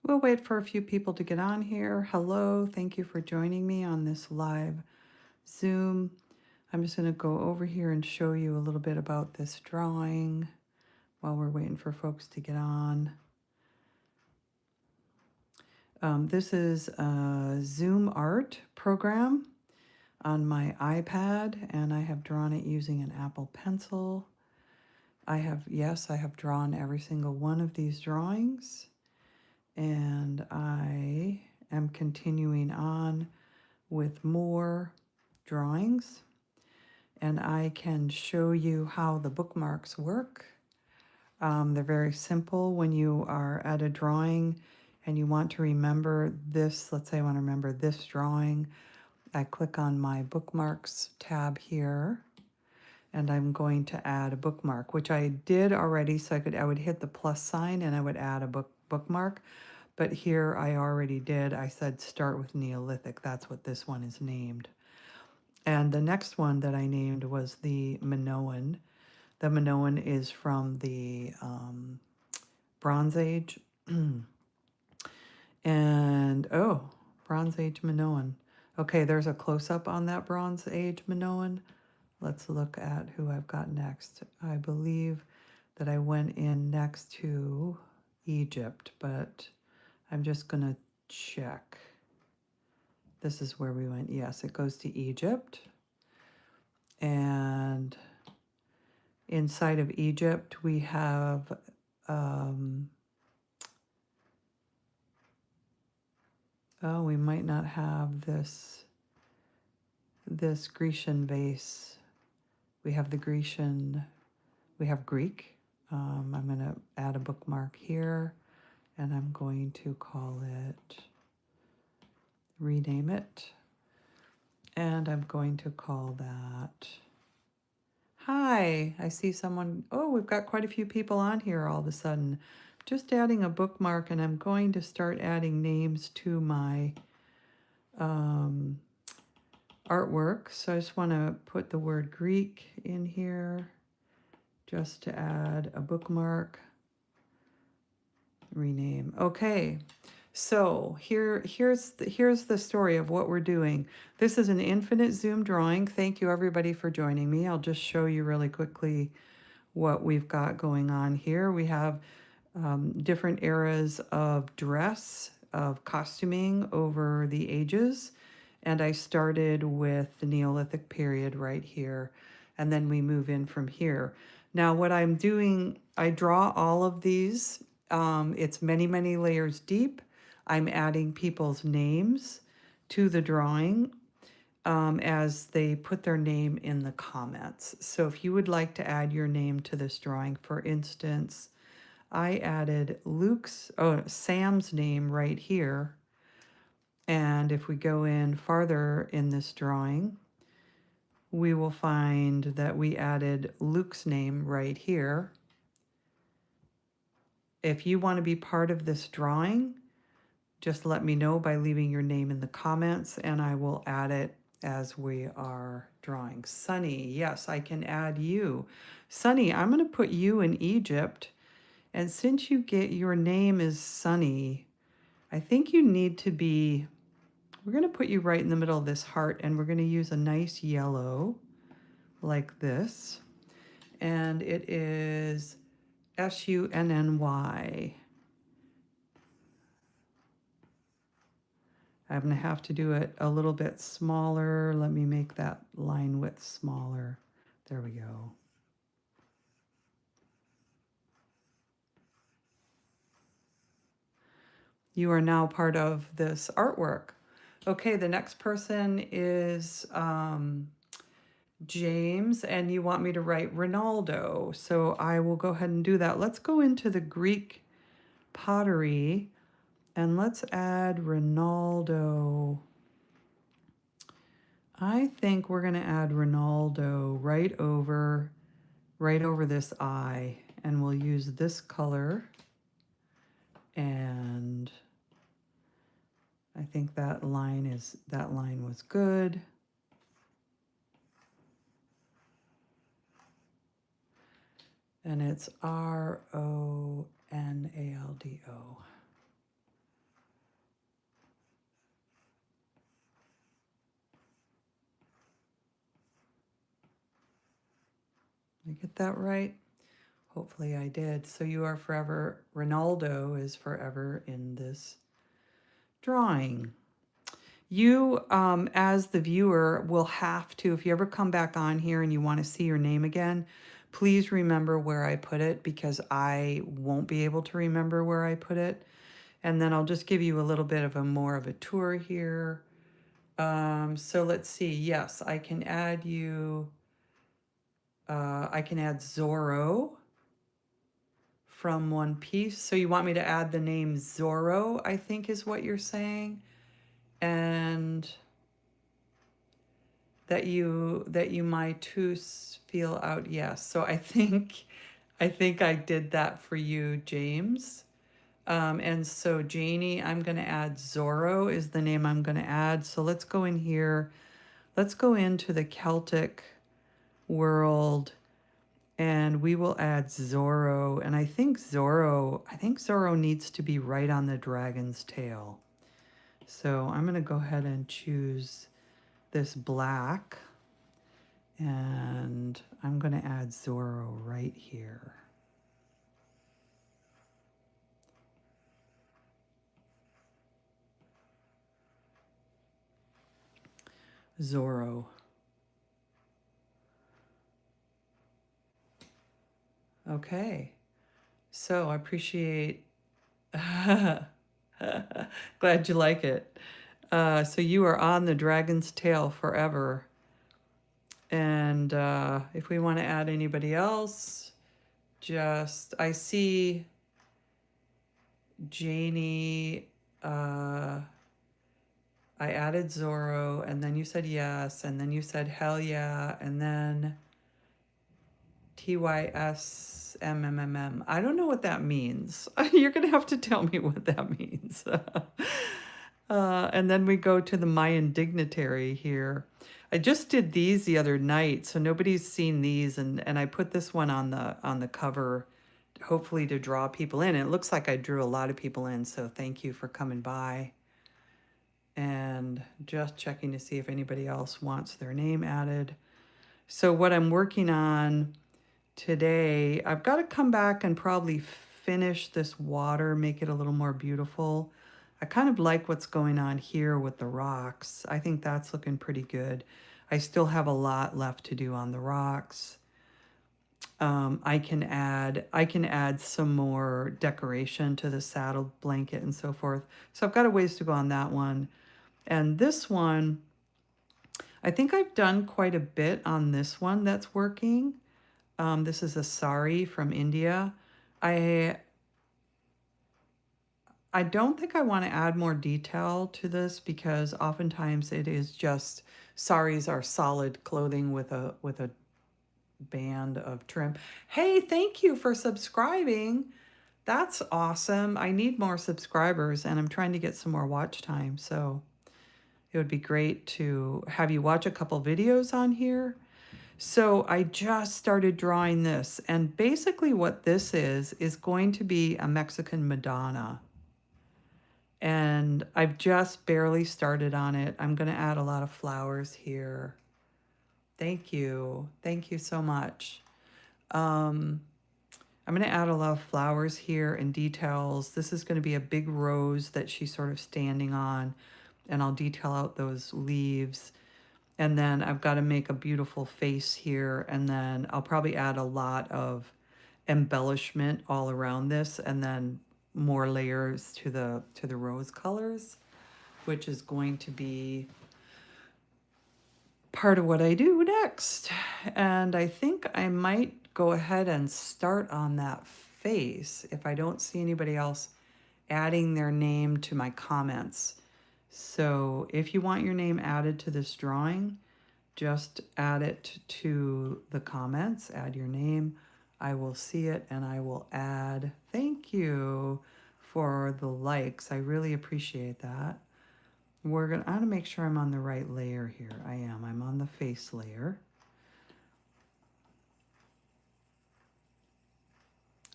We'll wait for a few people to get on here. Hello, thank you for joining me on this live Zoom. I'm just going to go over here and show you a little bit about this drawing while we're waiting for folks to get on. This is a Zoom art program on my iPad, and I have drawn it using an Apple Pencil. I have drawn every single one of these drawings, and I am continuing on with more drawings, and I can show you how the bookmarks work. They're very simple. When you are at a drawing and you want to remember this, let's say I want to remember this drawing, I click on my bookmarks tab here, and I'm going to add a bookmark, which I did already, so I would hit the plus sign and I would add a bookmark. But here I already did. I said start with Neolithic. That's what this one is named. And the next one that I named was the Minoan. The Minoan is from the Bronze Age. And, oh, Bronze Age Minoan. Okay, there's a close-up on that Bronze Age Minoan. Let's look at who I've got next. I believe that I went in next to Egypt, but I'm just going to check. This is where we went. Yes, it goes to Egypt. And inside of Egypt, we have oh, we might not have this Grecian vase. We have Greek. I'm going to add a bookmark here, and I'm going to call it, rename it, and I'm going to call that, hi, I see someone, oh, we've got quite a few people on here all of a sudden. Just adding a bookmark, and I'm going to start adding names to my artwork. So I just want to put the word Greek in here just to add a bookmark. Rename. Okay. So here's the story of what we're doing. This is an infinite zoom drawing. Thank you everybody for joining me. I'll just show you really quickly what we've got going on here. We have different eras of dress, of costuming over the ages. And I started with the Neolithic period right here. And then we move in from here. Now what I'm doing, I draw all of these. It's many, many layers deep. I'm adding people's names to the drawing as they put their name in the comments. So if you would like to add your name to this drawing, for instance, I added Sam's name right here. And if we go in farther in this drawing, we will find that we added Luke's name right here. If you want to be part of this drawing, just let me know by leaving your name in the comments, and I will add it as we are drawing. Sunny, yes, I can add you. Sunny, I'm going to put you in Egypt. And since your name is Sunny, I think you need to be, we're going to put you right in the middle of this heart, and we're going to use a nice yellow like this. And it is SUNNY. I'm going to have to do it a little bit smaller. Let me make that line width smaller. There we go. You are now part of this artwork. Okay, the next person is James, and you want me to write Ronaldo. So I will go ahead and do that. Let's go into the Greek pottery and let's add Ronaldo. I think we're going to add Ronaldo right over this eye, and we'll use this color, and I think that line was good. And it's RONALDO. I get that right? Hopefully I did. So you are forever, Ronaldo is forever in this drawing. You, as the viewer, will have to, if you ever come back on here and you want to see your name again, please remember where I put it because I won't be able to remember where I put it. And then I'll just give you a little bit of a more of a tour here. So let's see. Yes, I can add you. I can add Zorro from One Piece. So you want me to add the name Zorro, I think is what you're saying. And that you might too feel out. Yes. So I think I did that for you, James. And so Janie, I'm going to add Zorro is the name I'm going to add. So let's go in here. Let's go into the Celtic world and we will add Zorro. And I think Zorro needs to be right on the dragon's tail. So I'm going to go ahead and choose this black. And I'm going to add Zorro right here. Zorro. Okay. So I appreciate. Glad you like it. So you are on the dragon's tail forever. And if we want to add anybody else, I see Janie. I added Zorro, and then you said yes, and then you said hell yeah, and then TYSMMM. I don't know what that means. You're going to have to tell me what that means. And then we go to the Mayan dignitary here. I just did these the other night, so nobody's seen these, and I put this one on the cover, hopefully to draw people in. It looks like I drew a lot of people in, so thank you for coming by. And just checking to see if anybody else wants their name added. So what I'm working on today, I've got to come back and probably finish this water, make it a little more beautiful. I kind of like what's going on here with the rocks. I think that's looking pretty good. I still have a lot left to do on the rocks. I can add some more decoration to the saddle blanket and so forth. So I've got a ways to go on that one. And this one, I think I've done quite a bit on this one that's working. This is a sari from India. I don't think I want to add more detail to this because oftentimes it is just saris are solid clothing with a band of trim. Hey, thank you for subscribing. That's awesome. I need more subscribers and I'm trying to get some more watch time. So it would be great to have you watch a couple videos on here. So I just started drawing this, and basically what this is going to be a Mexican Madonna. And I've just barely started on it. I'm going to add a lot of flowers here. Thank you. Thank you so much. I'm going to add a lot of flowers here and details. This is going to be a big rose that she's sort of standing on, and I'll detail out those leaves. And then I've got to make a beautiful face here, and then I'll probably add a lot of embellishment all around this, and then more layers to the rose colors, which is going to be part of what I do next. And I think I might go ahead and start on that face if I don't see anybody else adding their name to my comments. So if you want your name added to this drawing, just add it to the comments, add your name. I will see it and I will add. Thank you for the likes. I really appreciate that. I want to make sure I'm on the right layer here. I am. I'm on the face layer.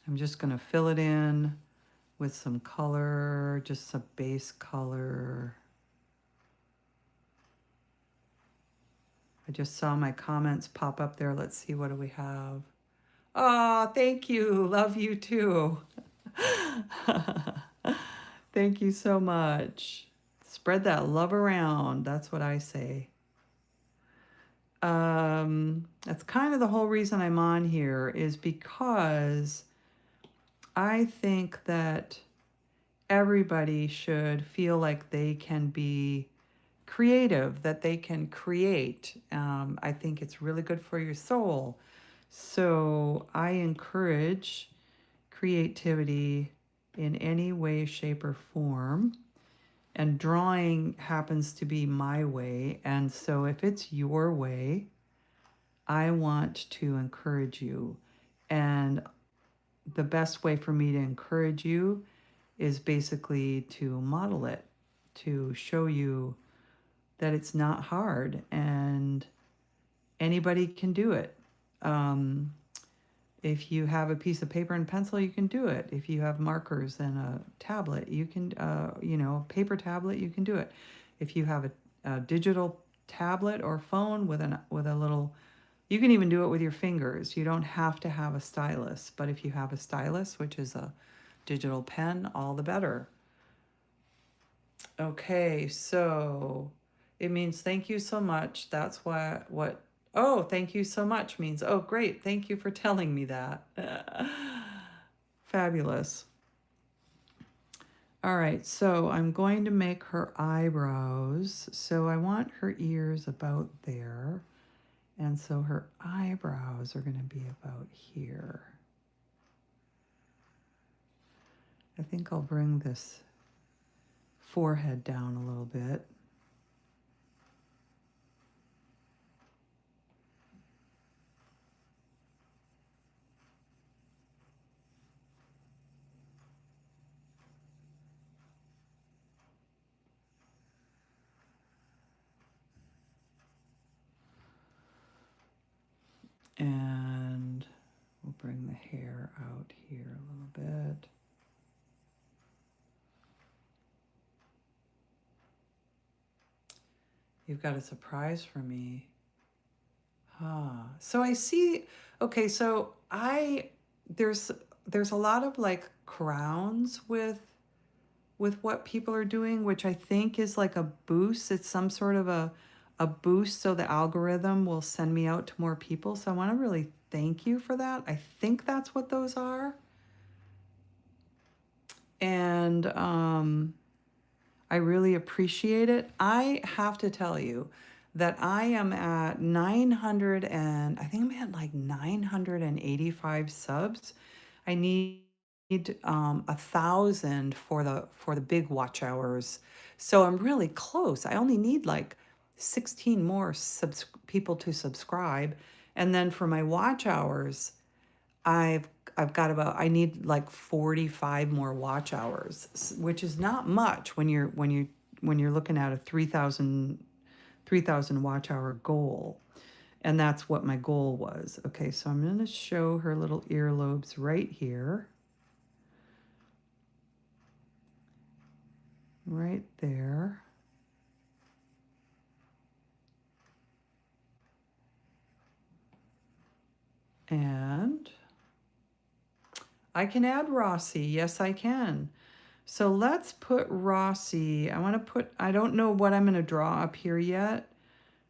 I'm just going to fill it in with some color, just some base color. I just saw my comments pop up there. Let's see, what do we have? Oh, thank you. Love you too. Thank you so much. Spread that love around. That's what I say. That's kind of the whole reason I'm on here is because I think that everybody should feel like they can be creative, that they can create. I think it's really good for your soul. So I encourage creativity in any way, shape, or form. And drawing happens to be my way. And so if it's your way, I want to encourage you. And the best way for me to encourage you is basically to model it, to show you that it's not hard and anybody can do it. Um, if you have a piece of paper and pencil, you can do it. If you have markers and a tablet, you can, paper tablet, you can do it. If you have a digital tablet or phone with a little, you can even do it with your fingers. You don't have to have a stylus, but if you have a stylus, which is a digital pen, all the better. Okay, so it means thank you so much. That's what oh, thank you so much means. Oh, great. Thank you for telling me that. Fabulous. All right, so I'm going to make her eyebrows. So I want her ears about there. And so her eyebrows are going to be about here. I think I'll bring this forehead down a little bit. And we'll bring the hair out here a little bit. You've got a surprise for me. So I see, okay, so there's there's a lot of like crowns with what people are doing, which I think is like a boost. It's some sort of a boost so the algorithm will send me out to more people. So I want to really thank you for that. I think that's what those are. And I really appreciate it. I have to tell you that I am at 900 and I think I'm at like 985 subs. I need 1,000 for the big watch hours. So I'm really close. I only need like 16 more people to subscribe. And then for my watch hours, I've I've got about I need like 45 more watch hours, which is not much when you're looking at a 3,000 watch hour goal. And that's what my goal was. Okay, so I'm going to show her little earlobes right here. Right there. And I can add Rossi. Yes, I can. So let's put Rossi. I don't know what I'm going to draw up here yet.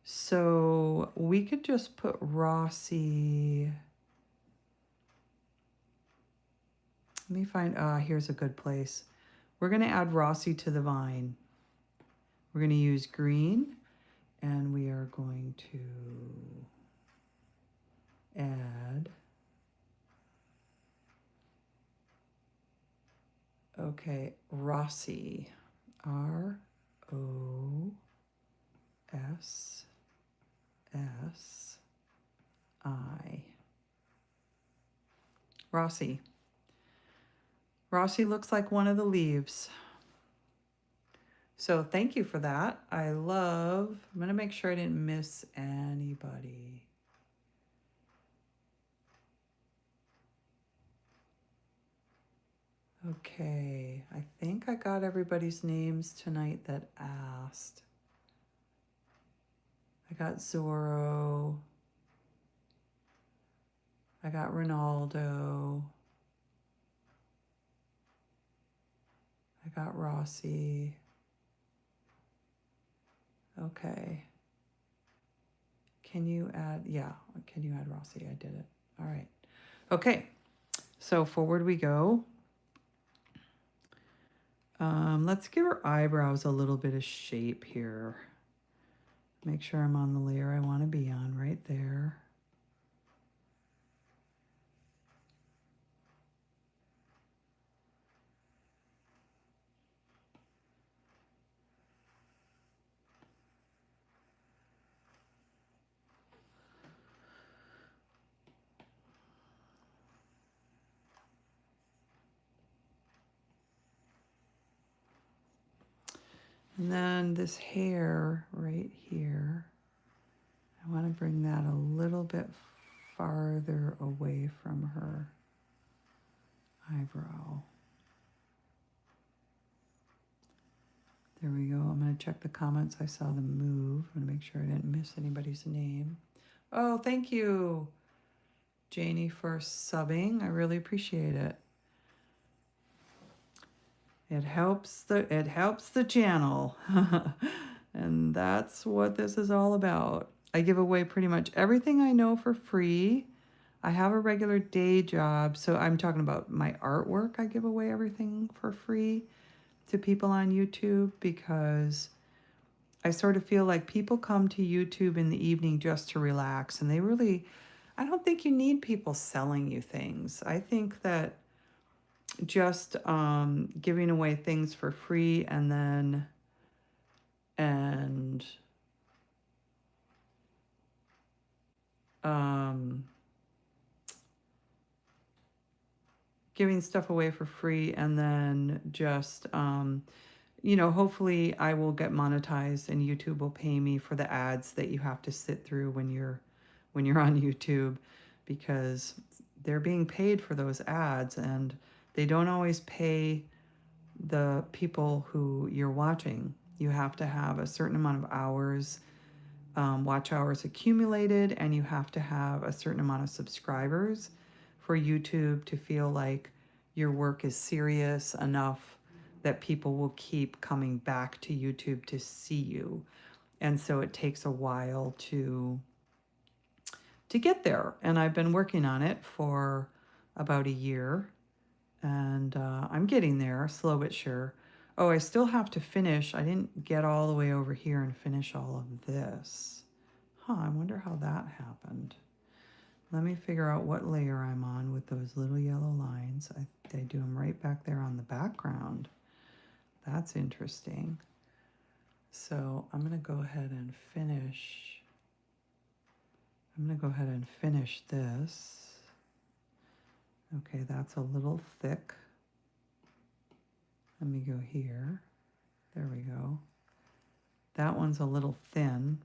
So we could just put Rossi. Let me find, here's a good place. We're going to add Rossi to the vine. We're going to use green and we are going to add, okay, Rossi. R-O-S-S-I. Rossi. Rossi looks like one of the leaves. So thank you for that. I'm going to make sure I didn't miss anybody. Okay, I think I got everybody's names tonight that asked. I got Zorro. I got Ronaldo. I got Rossi. Okay. Can you add, yeah, can you add Rossi? I did it. All right. Okay. So forward we go. Let's give her eyebrows a little bit of shape here. Make sure I'm on the layer I want to be on right there. And then this hair right here, I want to bring that a little bit farther away from her eyebrow. There we go. I'm going to check the comments. I saw them move. I'm going to make sure I didn't miss anybody's name. Oh, thank you, Janie, for subbing. I really appreciate it. It helps the channel. And that's what this is all about. I give away pretty much everything I know for free. I have a regular day job, so I'm talking about my artwork. I give away everything for free to people on YouTube because I sort of feel like people come to YouTube in the evening just to relax, and I don't think you need people selling you things. I think that just giving away things for free and um, giving stuff away for free and then just hopefully I will get monetized and YouTube will pay me for the ads that you have to sit through when you're on YouTube, because they're being paid for those ads and they don't always pay the people who you're watching. You have to have a certain amount of hours, watch hours accumulated, and you have to have a certain amount of subscribers for YouTube to feel like your work is serious enough that people will keep coming back to YouTube to see you. And so it takes a while to get there. And I've been working on it for about a year, and I'm getting there, slow but sure. Oh, I still have to finish. I didn't get all the way over here and finish all of this. I wonder how that happened. Let me figure out what layer I'm on with those little yellow lines. They do them right back there on the background. That's interesting. So I'm going to go ahead and finish. I'm going to go ahead and finish this. Okay, that's a little thick. Let me go here. There we go. That one's a little thin.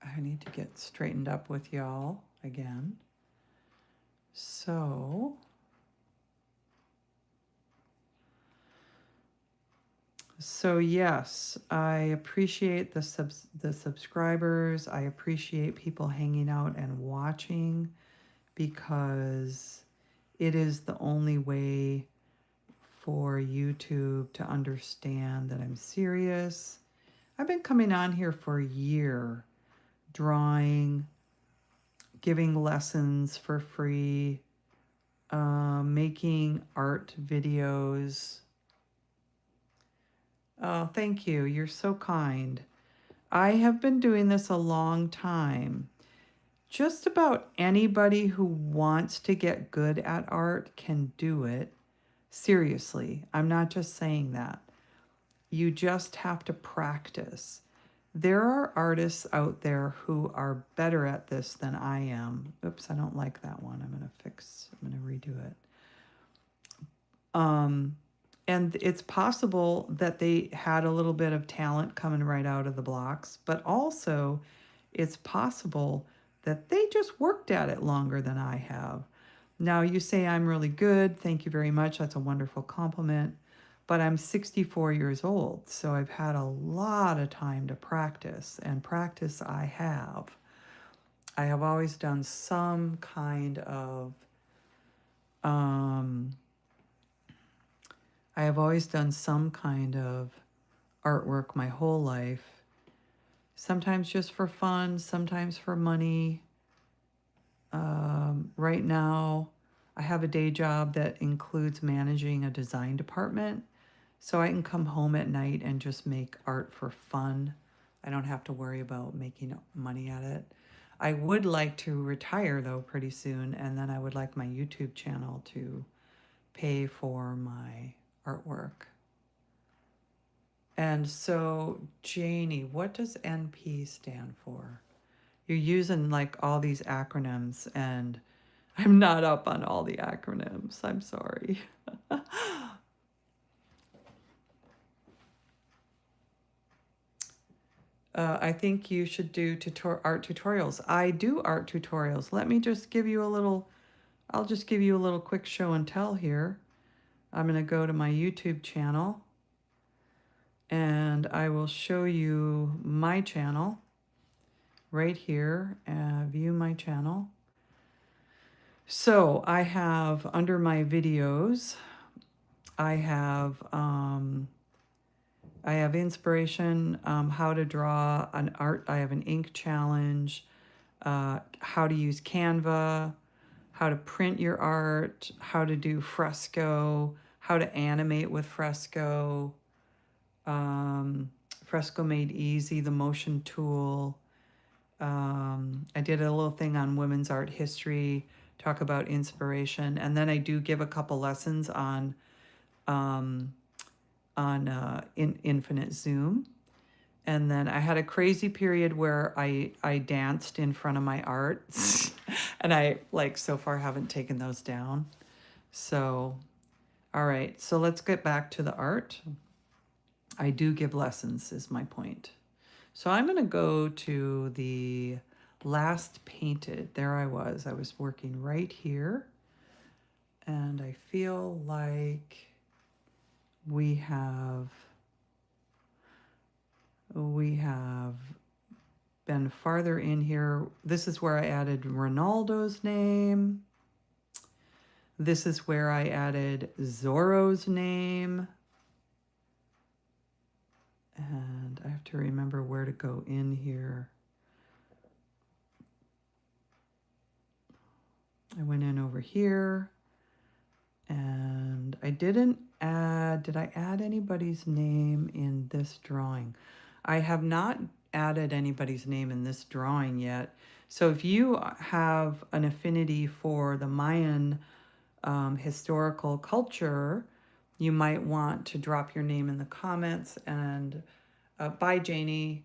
I need to get straightened up with y'all again. So yes, I appreciate the subscribers. I appreciate people hanging out and watching, because it is the only way for YouTube to understand that I'm serious. I've been coming on here for a year, drawing, giving lessons for free, making art videos. Oh, thank you. You're so kind. I have been doing this a long time. Just about anybody who wants to get good at art can do it. Seriously, I'm not just saying that. You just have to practice. There are artists out there who are better at this than I am. Oops, I don't like that one. I'm going to redo it. And it's possible that they had a little bit of talent coming right out of the blocks, but also it's possible that they just worked at it longer than I have. Now, you say I'm really good. Thank you very much. That's a wonderful compliment. But I'm 64 years old, so I've had a lot of time to practice, and practice I have. I have always done some kind of um, I have always done some kind of artwork my whole life. Sometimes just for fun, sometimes for money. Right now, I have a day job that includes managing a design department, so I can come home at night and just make art for fun. I don't have to worry about making money at it. I would like to retire though pretty soon, and then I would like my YouTube channel to pay for my artwork. And so, Janie, what does NP stand for? You're using like all these acronyms, and I'm not up on all the acronyms. I'm sorry. I think you should do art tutorials. I do art tutorials. Let me just give you a little, I'll just give you a little quick show and tell here. I'm going to go to my YouTube channel and I will show you my channel right here. View my channel. So I have under my videos, I have inspiration, how to draw an art. I have an ink challenge, how to use Canva, how to print your art, how to do fresco, how to animate with fresco, Fresco Made Easy, the motion tool. I did a little thing on women's art history, talk about inspiration, and then I do give a couple lessons on Infinite Zoom. And then I had a crazy period where I danced in front of my art and I like so far haven't taken those down. So, all right, so let's get back to the art. I do give lessons is my point. So I'm gonna go to the last painted. There I was working right here. And I feel like we have been farther in here. This is where I added Ronaldo's name. This is where I added Zorro's name. And I have to remember where to go in here. I went in over here and I didn't add, did I add anybody's name in this drawing? I have not added anybody's name in this drawing yet. So if you have an affinity for the Mayan historical culture, you might want to drop your name in the comments. And bye, Janie.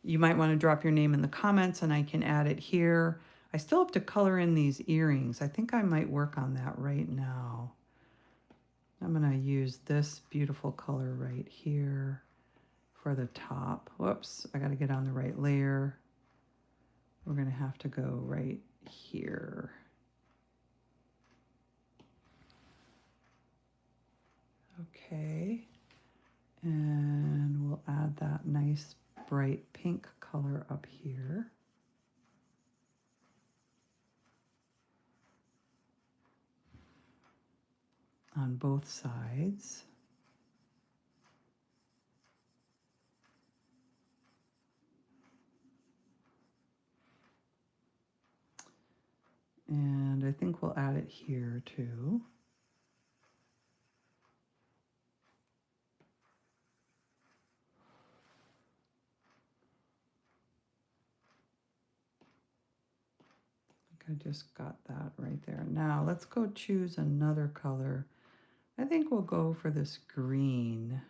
You might want to drop your name in the comments and I can add it here. I still have to color in these earrings. I think I might work on that right now. I'm going to use this beautiful color right here for the top. Whoops, I got to get on the right layer. We're going to have to go right here. Okay, and we'll add that nice bright pink color up here. On both sides. And I think we'll add it here too. I just got that right there. Now let's go choose another color. I think we'll go for this green.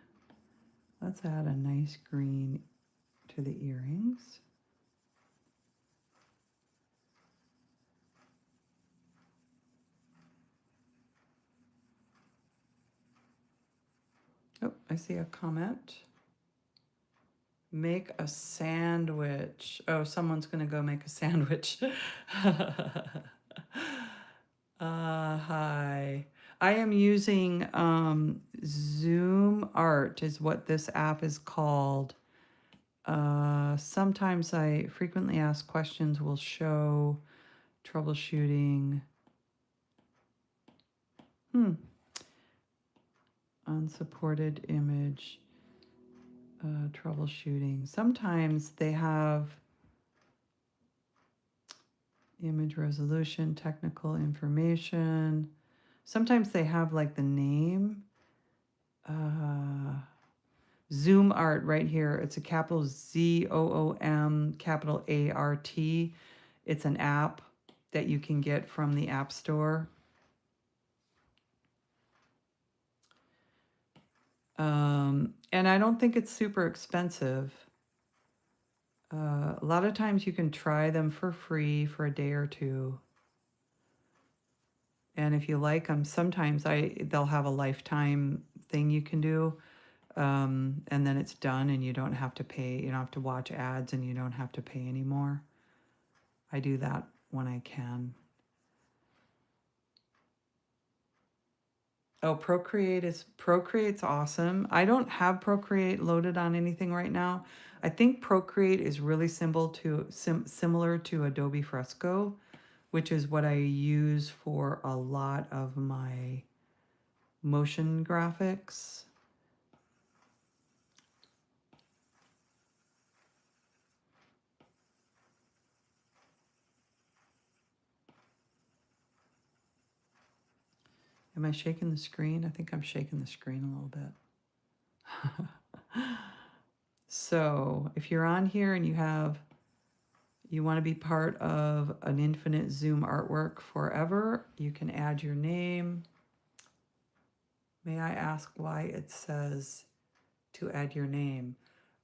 Let's add a nice green to the earrings. Oh, I see a comment. Make a sandwich. Oh, someone's going to go make a sandwich. Hi. I am using Zoom Art is what this app is called. Sometimes I frequently asked questions will show troubleshooting. Unsupported image troubleshooting. Sometimes they have image resolution, technical information. Sometimes they have like the name. Zoom Art right here. It's a capital ZOOM, capital ART. It's an app that you can get from the App Store. And I don't think it's super expensive. A lot of times you can try them for free for a day or two. And if you like them, sometimes they'll have a lifetime thing you can do. And then it's done and you don't have to pay. You don't have to watch ads and you don't have to pay anymore. I do that when I can. Oh, Procreate's awesome. I don't have Procreate loaded on anything right now. I think Procreate is really similar to Adobe Fresco, which is what I use for a lot of my motion graphics. Am I shaking the screen? I think I'm shaking the screen a little bit. So if you're on here and you want to be part of an infinite Zoom artwork forever, you can add your name. May I ask why it says to add your name?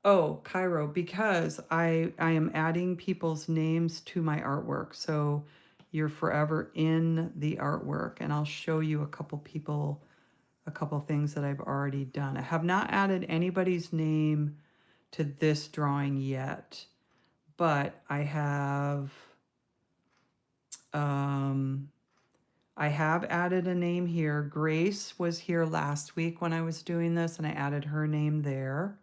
Oh, Cairo, because I am adding people's names to my artwork. So you're forever in the artwork. And I'll show you a couple things that I've already done. I have not added anybody's name to this drawing yet, but I have added a name here. Grace was here last week when I was doing this, and I added her name there.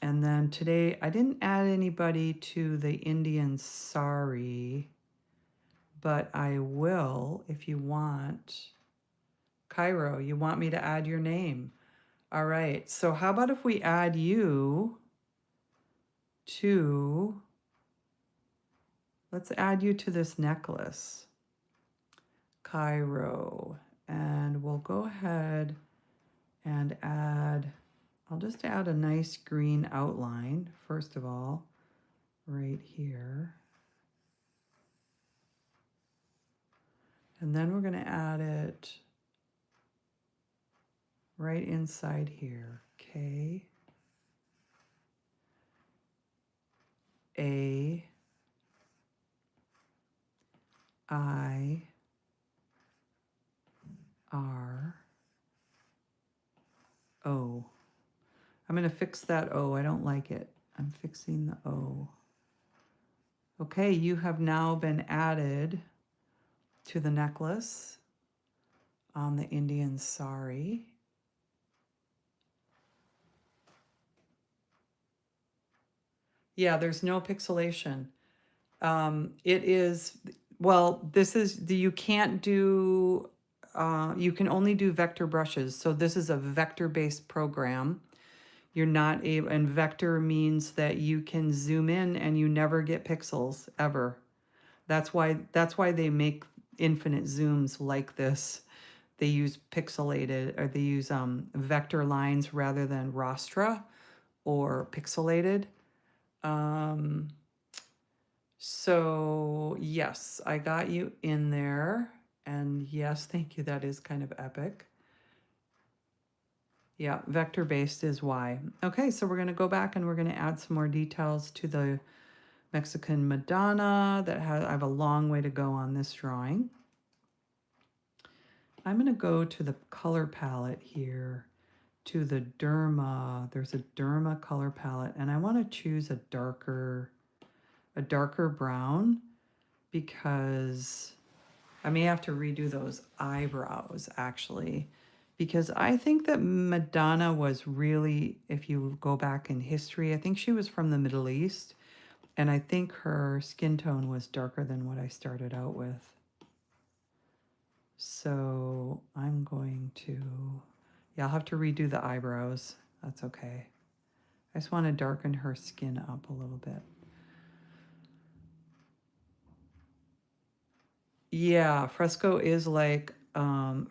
And then today, I didn't add anybody to the Indian sari, but I will if you want. Cairo, you want me to add your name? All right, so how about if we add you to, let's add you to this necklace, Cairo, and we'll go ahead and I'll just add a nice green outline, first of all, right here. And then we're going to add it right inside here. K A I R O. I'm going to fix that O. I don't like it. I'm fixing the O. Okay, you have now been added to the necklace on the Indian sari. Yeah, there's no pixelation. It is, well, this is, you can't do, you can only do vector brushes. So this is a vector-based program. You're not able, and vector means that you can zoom in and you never get pixels ever. That's why they make infinite zooms like this. They use pixelated, or they use vector lines rather than rastra or pixelated. So yes, I got you in there. And yes, thank you. That is kind of epic. Yeah, vector-based is why. Okay, so we're going to go back and we're going to add some more details to the Mexican Madonna. I have a long way to go on this drawing. I'm going to go to the color palette here, to the Derma. There's a Derma color palette, and I want to choose a darker brown, because I may have to redo those eyebrows actually, because I think that Madonna was really, if you go back in history, I think she was from the Middle East, and I think her skin tone was darker than what I started out with. So I'm going to, yeah, I'll have to redo the eyebrows. That's okay. I just want to darken her skin up a little bit. Yeah, Fresco is like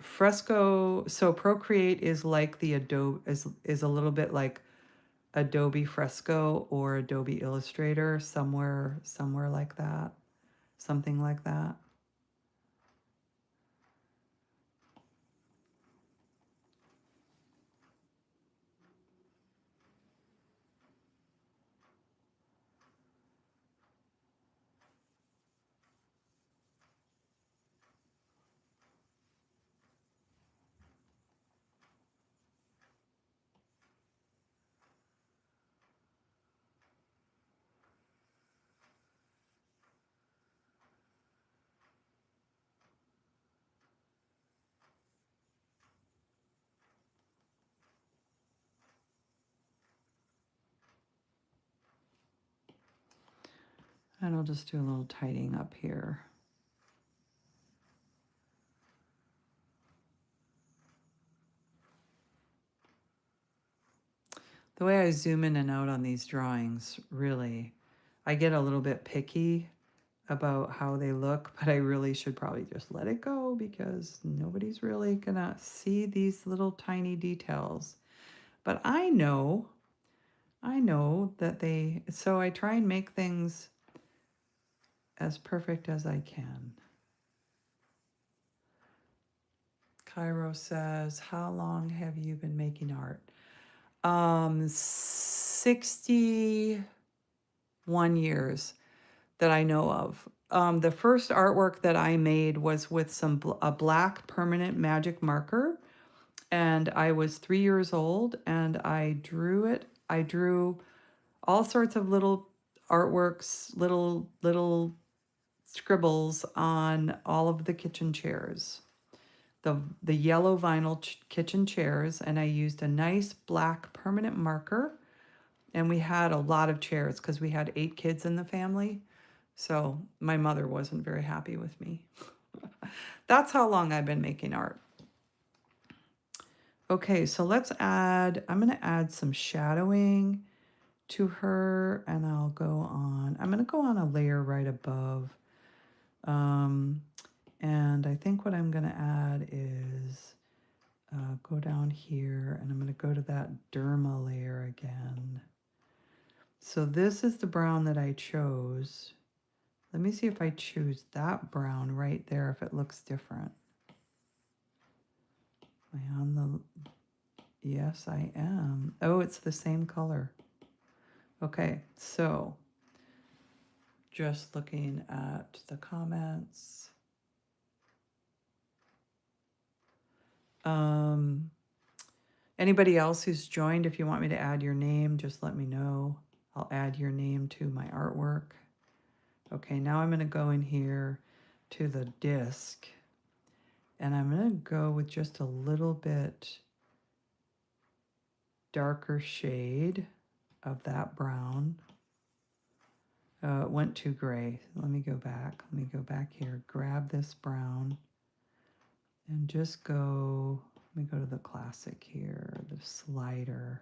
Fresco. So Procreate is like the Adobe, is a little bit like Adobe Fresco or Adobe Illustrator, somewhere like that, something like that. And I'll just do a little tidying up here. The way I zoom in and out on these drawings, really, I get a little bit picky about how they look, but I really should probably just let it go, because nobody's really gonna see these little tiny details. But I know that they, so I try and make things as perfect as I can. Cairo says, how long have you been making art? 61 years that I know of. The first artwork that I made was with a black permanent magic marker, and I was 3 years old, and I drew it. I drew all sorts of little artworks, little scribbles on all of the kitchen chairs, the yellow vinyl kitchen chairs, and I used a nice black permanent marker. And we had a lot of chairs because we had 8 kids in the family. So my mother wasn't very happy with me. That's how long I've been making art. Okay, so I'm going to add some shadowing to her, and I'm going to go on a layer right above. And I think what I'm going to add is go down here, and I'm going to go to that Derma layer again. So this is the brown that I chose. Let me see if I choose that brown right there, if it looks different. Am I on the, yes, I am. Oh, it's the same color. Okay, so just looking at the comments. Anybody else who's joined, if you want me to add your name, just let me know. I'll add your name to my artwork. Okay, now I'm going to go in here to the disc, and I'm going to go with just a little bit darker shade of that brown. It went too gray. Let me go back. Let me go back here. Grab this brown and just go. Let me go to the classic here, the slider.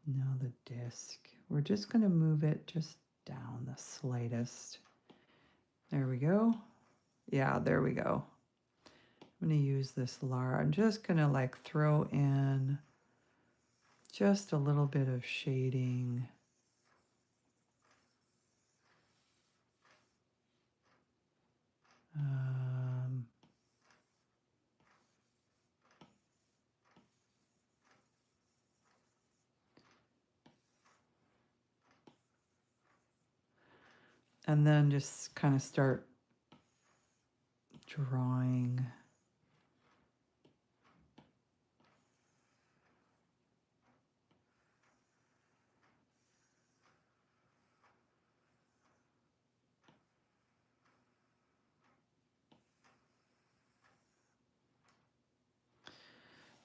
Now the disc. We're just going to move it just down the slightest. There we go. Yeah, there we go. I'm going to use this large. I'm just going to like throw in just a little bit of shading. And then just kind of start drawing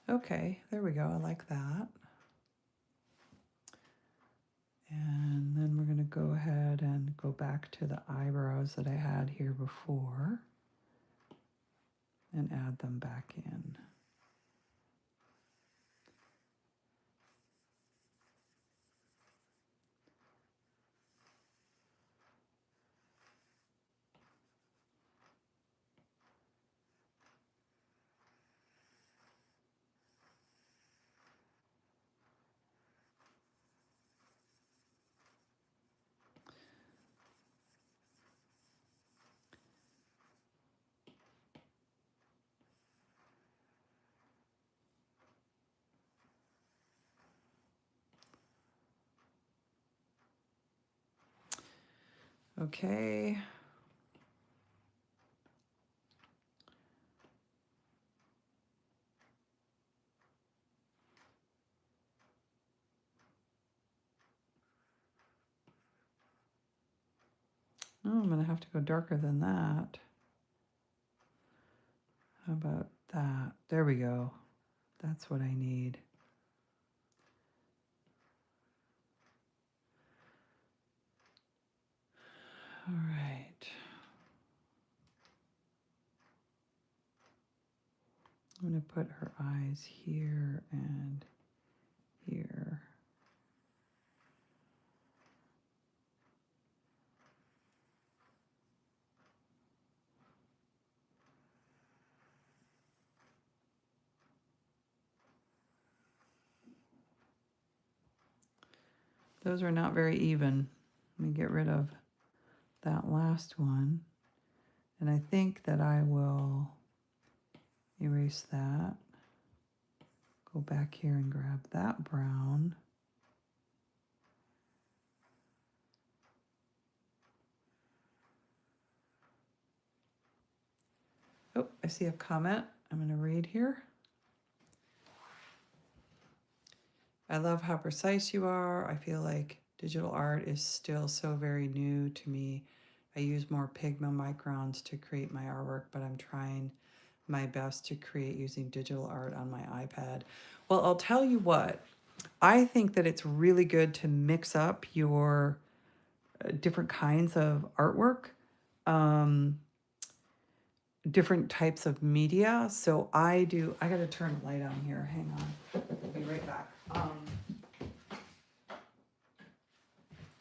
Okay, there we go. I like that. And then we're going to go ahead and go back to the eyebrows that I had here before and add them back in. Okay. Oh, I'm going to have to go darker than that. How about that? There we go. That's what I need. All right. I'm going to put her eyes here and here. Those are not very even. Let me get rid of that last one. And I think that I will erase that. Go back here and grab that brown. Oh, I see a comment. I'm going to read here. I love how precise you are. I feel like digital art is still so very new to me. I use more pigment microns to create my artwork, but I'm trying my best to create using digital art on my iPad. Well, I'll tell you what, I think that it's really good to mix up your different kinds of artwork, different types of media. So I gotta turn the light on here. Hang on, I'll be right back. I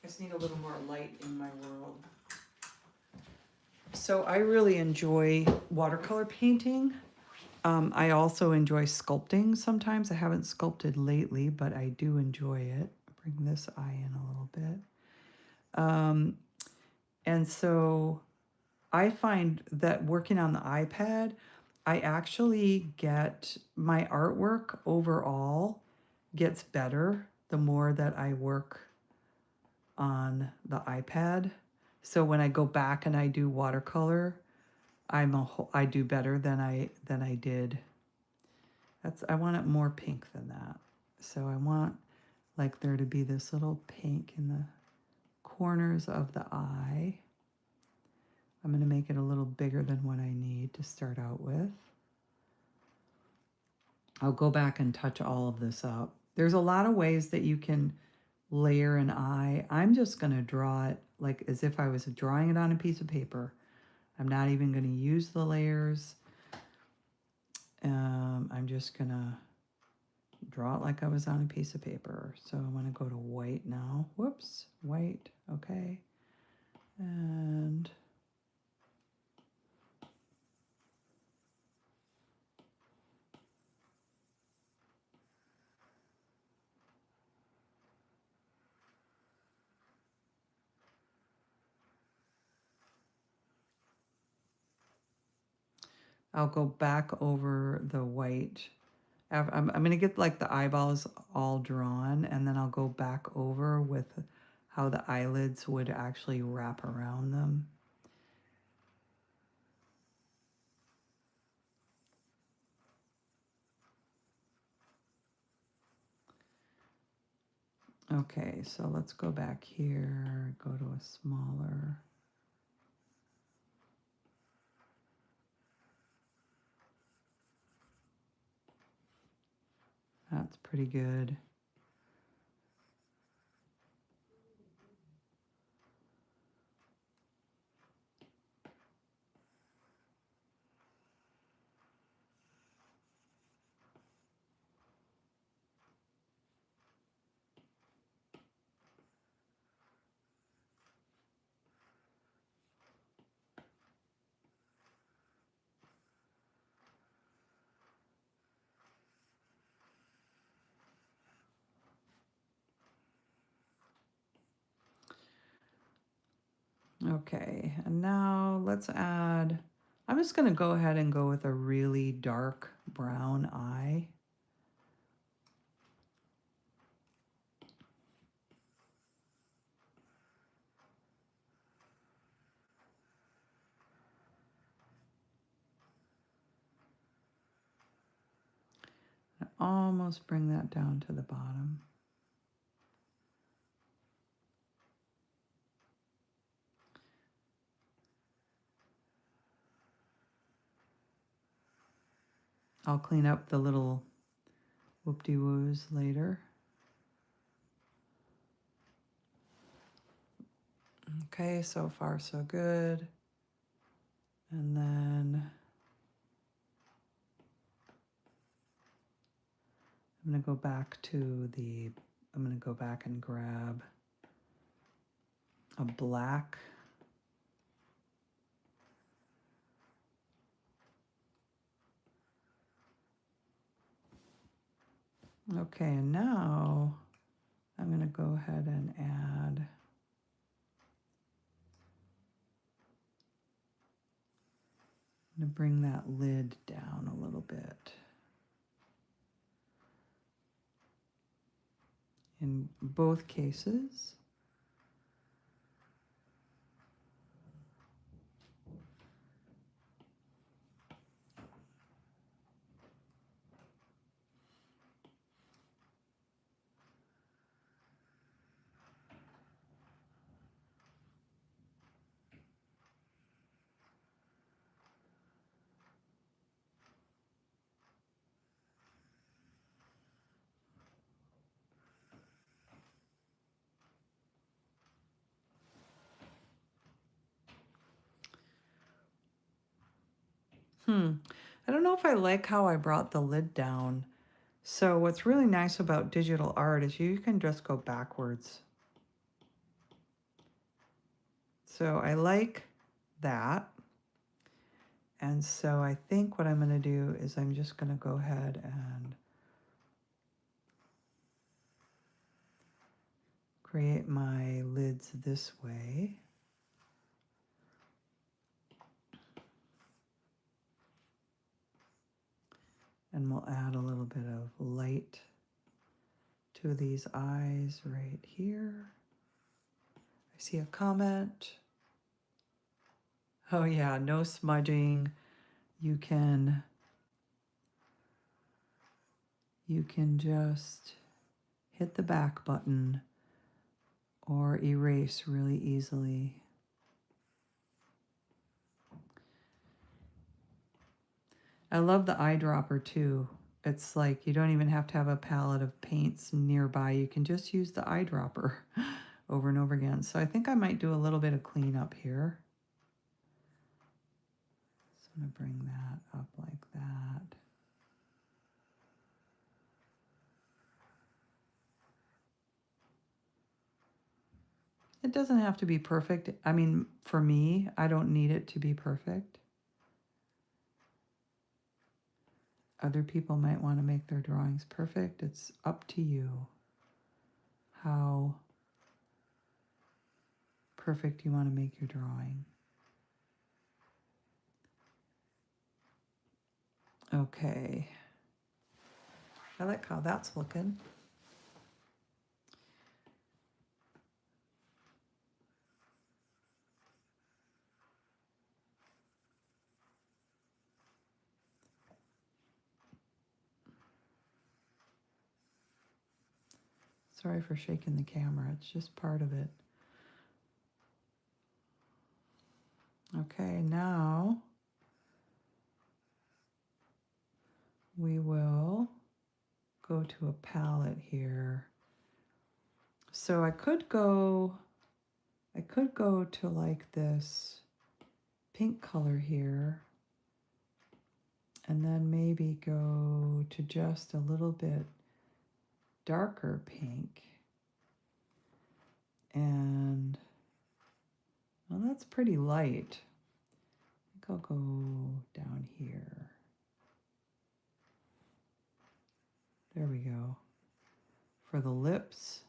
just need a little more light in my world. So I really enjoy watercolor painting. I also enjoy sculpting sometimes. I haven't sculpted lately, but I do enjoy it. Bring this eye in a little bit. And so I find that working on the iPad, I actually get my artwork overall gets better the more that I work on the iPad. So when I go back and I do watercolor, I do better than I did. I want it more pink than that. So I want like there to be this little pink in the corners of the eye. I'm going to make it a little bigger than what I need to start out with. I'll go back and touch all of this up. There's a lot of ways that you can layer an eye. I'm just going to draw it like as if I was drawing it on a piece of paper. I'm not even going to use the layers. I'm just going to draw it like I was on a piece of paper. So I want to go to white now. Whoops, white, okay. And I'll go back over the white. I'm going to get like the eyeballs all drawn, and then I'll go back over with how the eyelids would actually wrap around them. Okay, so let's go back here, go to a smaller. That's pretty good. Okay, and now let's add, I'm just going to go ahead and go with a really dark brown eye. Almost bring that down to the bottom. I'll clean up the little whoop-de-woos later. Okay, so far so good. And then I'm going to go back to the, I'm going to go back and grab a black. Okay, and now I'm going to go ahead and add, I'm going to bring that lid down a little bit. In both cases. I don't know if I like how I brought the lid down. So what's really nice about digital art is you can just go backwards. So I like that. And so I think what I'm going to do is I'm just going to go ahead and create my lids this way. And we'll add a little bit of light to these eyes right here. I see a comment. Oh yeah, no smudging. You can just hit the back button or erase really easily. I love the eyedropper too. It's like you don't even have to have a palette of paints nearby. You can just use the eyedropper over and over again. So I think I might do a little bit of cleanup here. So I'm going to bring that up like that. It doesn't have to be perfect. I mean, for me, I don't need it to be perfect. Other people might want to make their drawings perfect. It's up to you how perfect you want to make your drawing. Okay. I like how that's looking. Sorry for shaking the camera. It's just part of it. Okay, now we will go to a palette here. So I could go to like this pink color here, and then maybe go to just a little bit darker pink. And well, that's pretty light. I think I'll go down here. There we go. For the lips.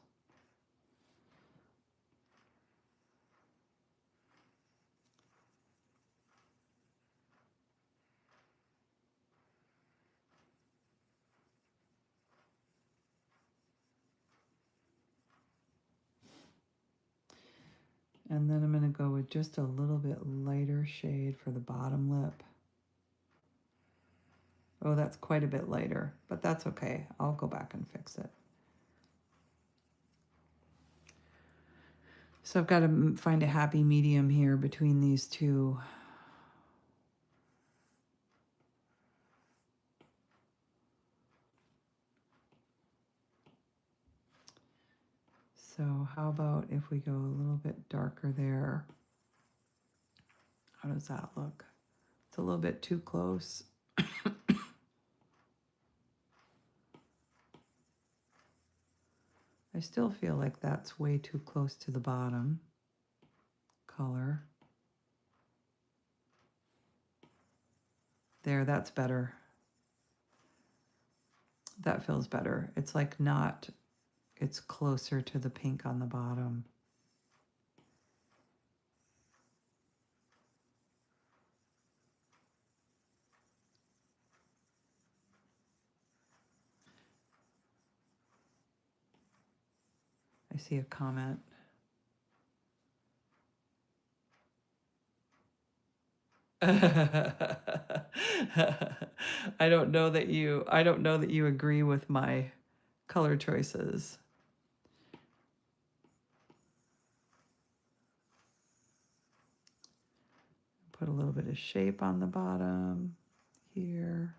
And then I'm going to go with just a little bit lighter shade for the bottom lip. Oh, that's quite a bit lighter, but that's okay. I'll go back and fix it. So I've got to find a happy medium here between these two. So how about if we go a little bit darker there? How does that look? It's a little bit too close. I still feel like that's way too close to the bottom color. There, that's better. That feels better. It's like not, it's closer to the pink on the bottom. I see a comment. I don't know that you agree with my color choices. Put a little bit of shape on the bottom here.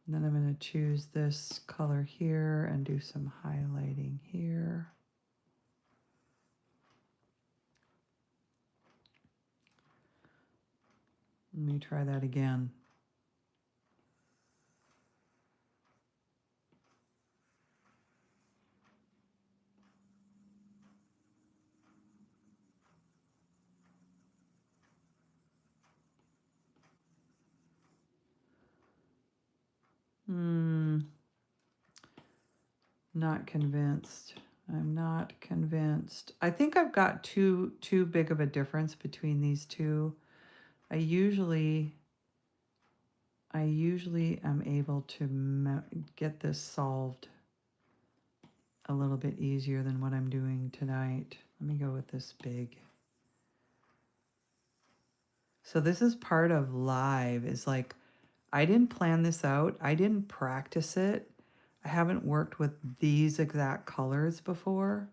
And then I'm going to choose this color here and do some highlighting here. Let me try that again. Not convinced. I'm not convinced. I think I've got too big of a difference between these two. I usually am able to get this solved a little bit easier than what I'm doing tonight. Let me go with this big. So this is part of live, is like, I didn't plan this out. I didn't practice it. I haven't worked with these exact colors before.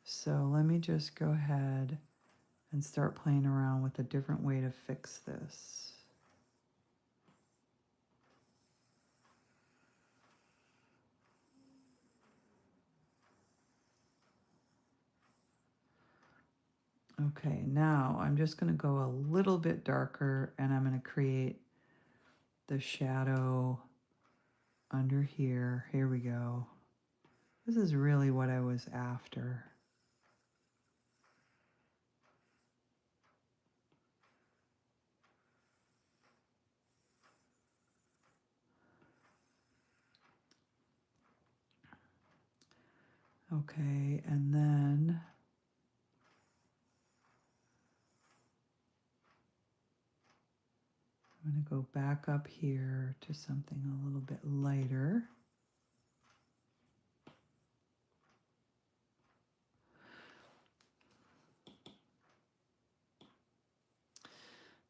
So let me just go ahead and start playing around with a different way to fix this. Okay, now I'm just going to go a little bit darker, and I'm going to create the shadow under here. Here we go. This is really what I was after. Okay, and then I'm going to go back up here to something a little bit lighter.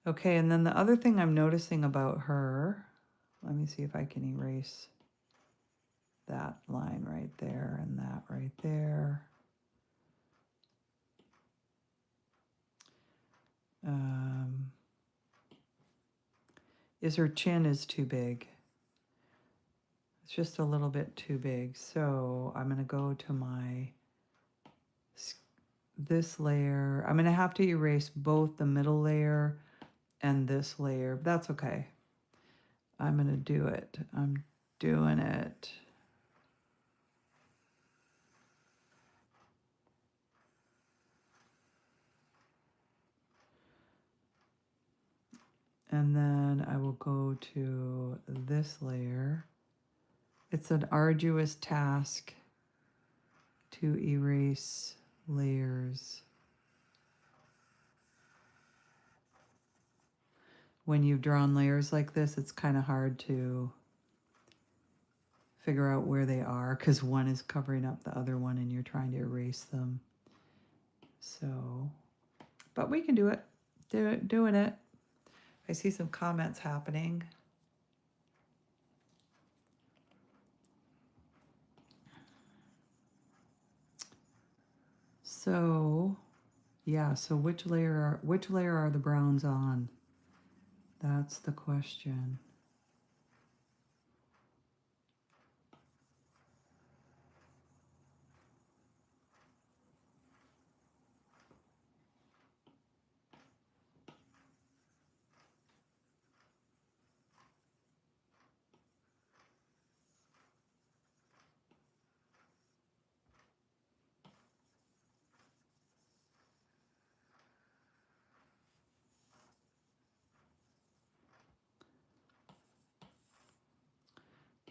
Okay, and then the other thing I'm noticing about her, let me see if I can erase that line right there and that right there. Is her chin is too big. It's just a little bit too big. So I'm going to go to this layer. I'm going to have to erase both the middle layer and this layer. That's okay. I'm going to do it. I'm doing it. And then I will go to this layer. It's an arduous task to erase layers when you've drawn layers like this. It's kind of hard to figure out where they are because one is covering up the other one and you're trying to erase them. So, but we can do it. Doing it. I see some comments happening. So, yeah, so which layer are the browns on? That's the question.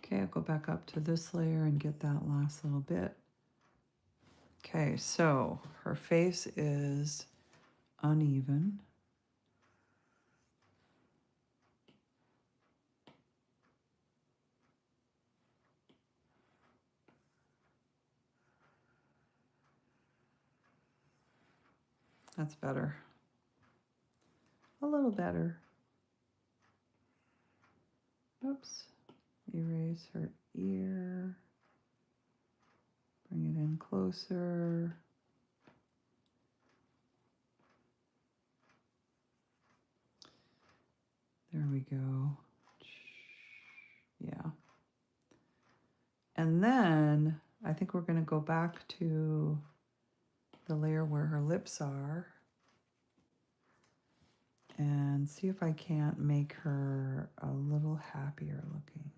Okay, I'll go back up to this layer and get that last little bit. Okay, so her face is uneven. That's better. A little better. Oops. Erase her ear. Bring it in closer. There we go. Yeah. And then I think we're going to go back to the layer where her lips are and see if I can't make her a little happier looking.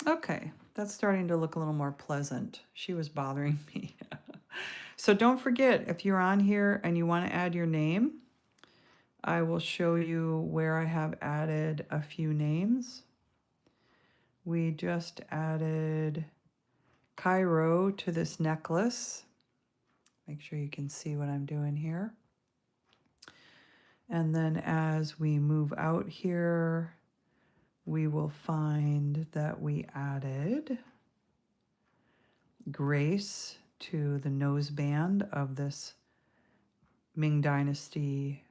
Okay, that's starting to look a little more pleasant. She was bothering me. So don't forget, if you're on here and you want to add your name, I will show you where I have added a few names. We just added Cairo to this necklace. Make sure you can see what I'm doing here. And then as we move out here, we will find that we added Grace to the nose band of this Ming Dynasty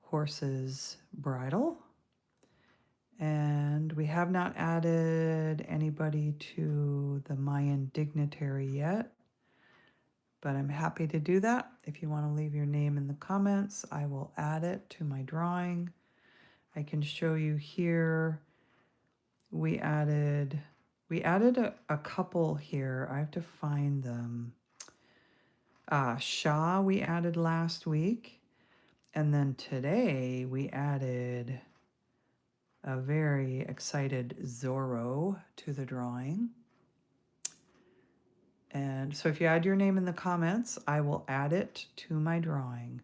horse's bridle. And we have not added anybody to the Mayan dignitary yet, but I'm happy to do that. If you want to leave your name in the comments, I will add it to my drawing. I can show you here. We added a couple here. I have to find them. Shah we added last week. And then today we added a very excited Zorro to the drawing. And so if you add your name in the comments, I will add it to my drawing.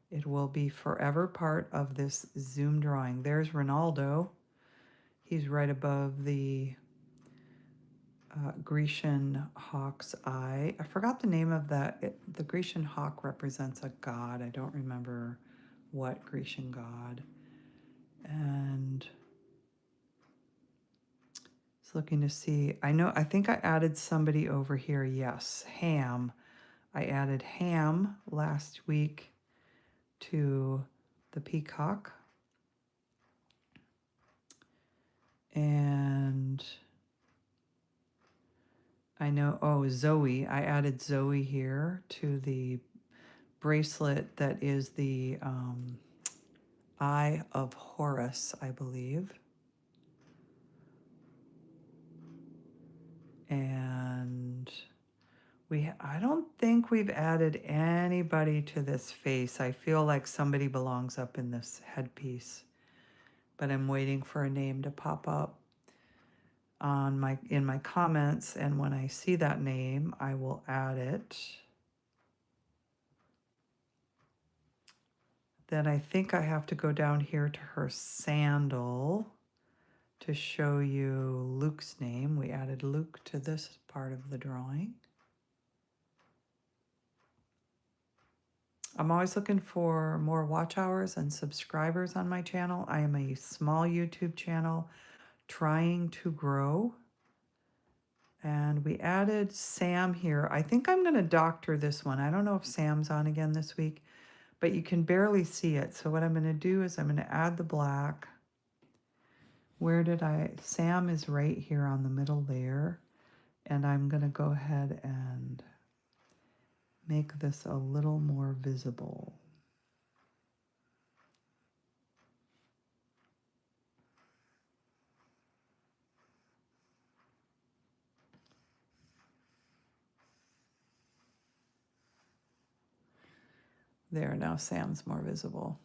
It will be forever part of this Zoom drawing. There's Ronaldo. He's right above the Grecian hawk's eye. I forgot the name of that. The Grecian hawk represents a god. I don't remember what Grecian god. And just looking to see. I think I added somebody over here. Yes, Ham. I added Ham last week to the peacock. And I know, Zoe. I added Zoe here to the bracelet that is the Eye of Horus, I believe. And I don't think we've added anybody to this face. I feel like somebody belongs up in this headpiece, but I'm waiting for a name to pop up in my comments, and when I see that name, I will add it. Then I think I have to go down here to her sandal to show you Luke's name. We added Luke to this part of the drawing. I'm always looking for more watch hours and subscribers on my channel. I am a small YouTube channel trying to grow. And we added Sam here. I think I'm going to doctor this one. I don't know if Sam's on again this week, but you can barely see it. So what I'm going to do is I'm going to add the black. Sam is right here on the middle layer. And I'm going to go ahead and make this a little more visible. There, now Sam's more visible.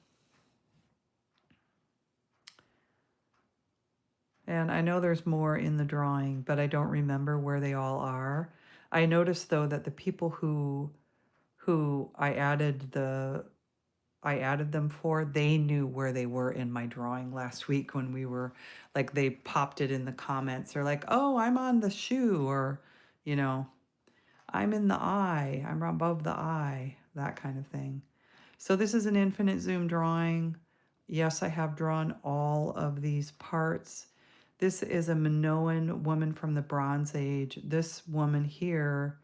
And I know there's more in the drawing, but I don't remember where they all are. I noticed though that the people who I added them for, they knew where they were in my drawing last week when we were like, they popped it in the comments. They're like, oh, I'm on the shoe, or, you know, I'm in the eye, I'm above the eye, that kind of thing. So this is an infinite zoom drawing. Yes, I have drawn all of these parts. This is a Minoan woman from the Bronze Age. This woman here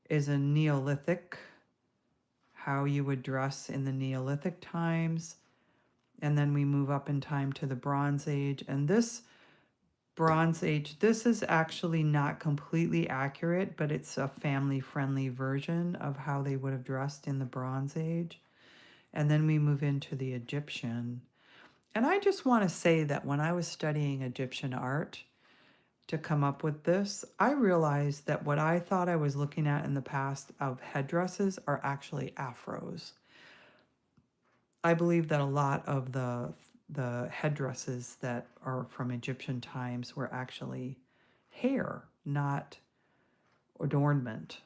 is a Neolithic, how you would dress in the Neolithic times. And then we move up in time to the Bronze Age. And this Bronze Age, this is actually not completely accurate, but it's a family-friendly version of how they would have dressed in the Bronze Age. And then we move into the Egyptian. And I just want to say that when I was studying Egyptian art to come up with this, I realized that what I thought I was looking at in the past of headdresses are actually afros. I believe that a lot of the headdresses that are from Egyptian times were actually hair, not adornment.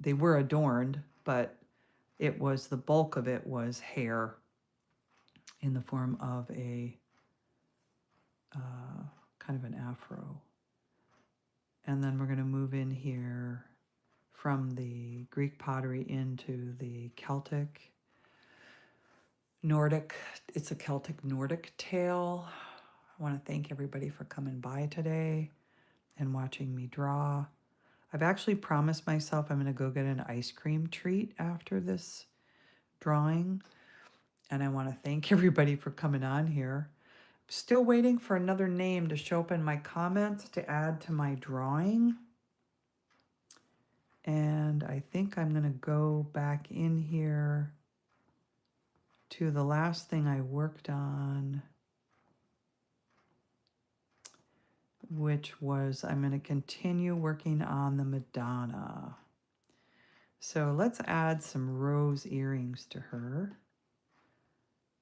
They were adorned, but the bulk of it was hair in the form of a kind of an afro. And then we're going to move in here from the Greek pottery into the Celtic, Nordic. It's a Celtic Nordic tale. I want to thank everybody for coming by today and watching me draw. I've actually promised myself I'm going to go get an ice cream treat after this drawing. And I want to thank everybody for coming on here. Still waiting for another name to show up in my comments to add to my drawing. And I think I'm going to go back in here to the last thing I worked on, which was I'm going to continue working on the Madonna. So let's add some rose earrings to her,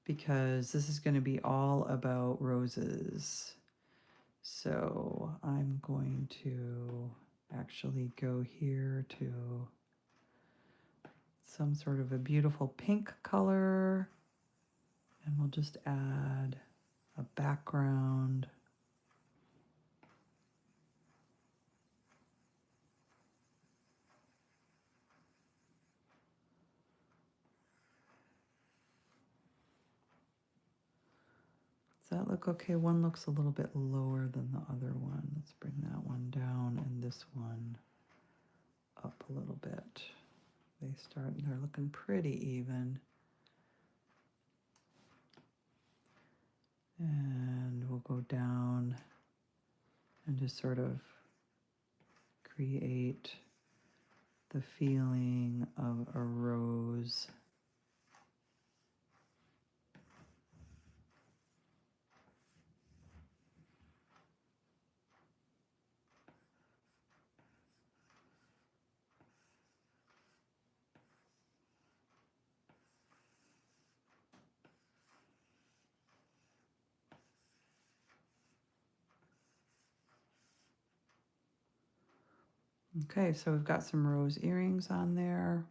because this is going to be all about roses. So I'm going to actually go here to some sort of a beautiful pink color, and we'll just add a background. Does that look okay? One looks a little bit lower than the other one. Let's bring that one down and this one up a little bit. They're looking pretty even. And we'll go down and just sort of create the feeling of a rose. Okay, so we've got some rose earrings on there.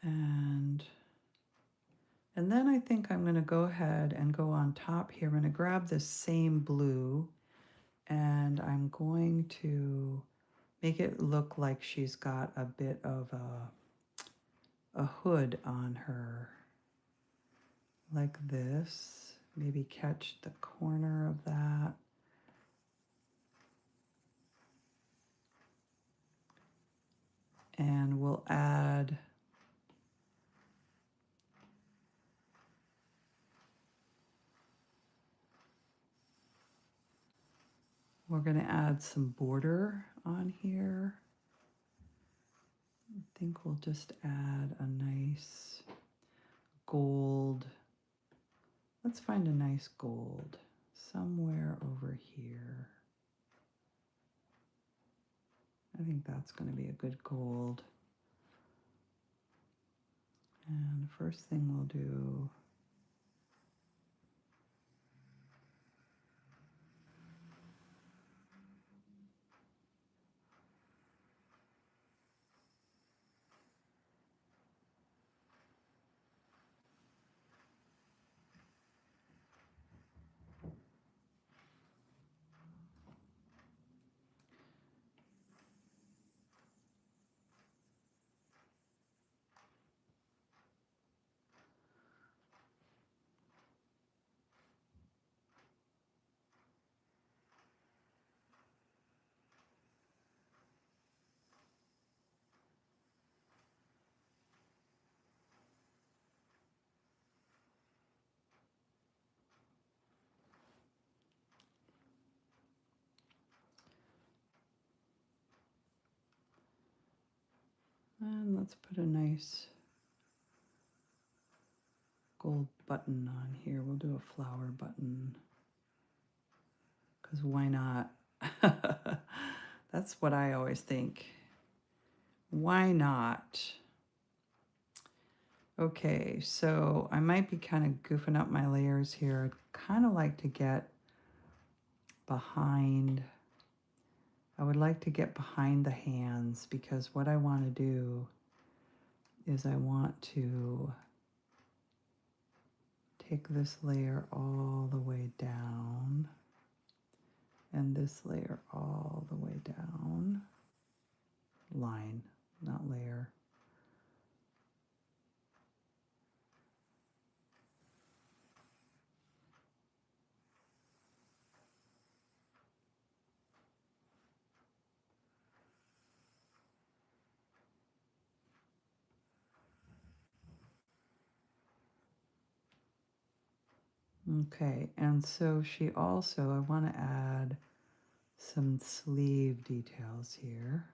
And then I think I'm going to go ahead and go on top here. I'm going to grab this same blue, and I'm going to make it look like she's got a bit of a hood on her, like this. Maybe catch the corner of that. And we'll add we're going to add some border on here. I think we'll just add a nice gold. Let's find a nice gold somewhere over here. I think that's going to be a good gold. And the first thing we'll do, and let's put a nice gold button on here. We'll do a flower button, because why not? That's what I always think. Why not? Okay, so I might be kind of goofing up my layers here. I'd kind of like to get behind, I would like to get behind the hands, because what I want to do is I want to take this layer all the way down and this layer all the way down. Line, not layer. Okay, and so she also, I want to add some sleeve details here.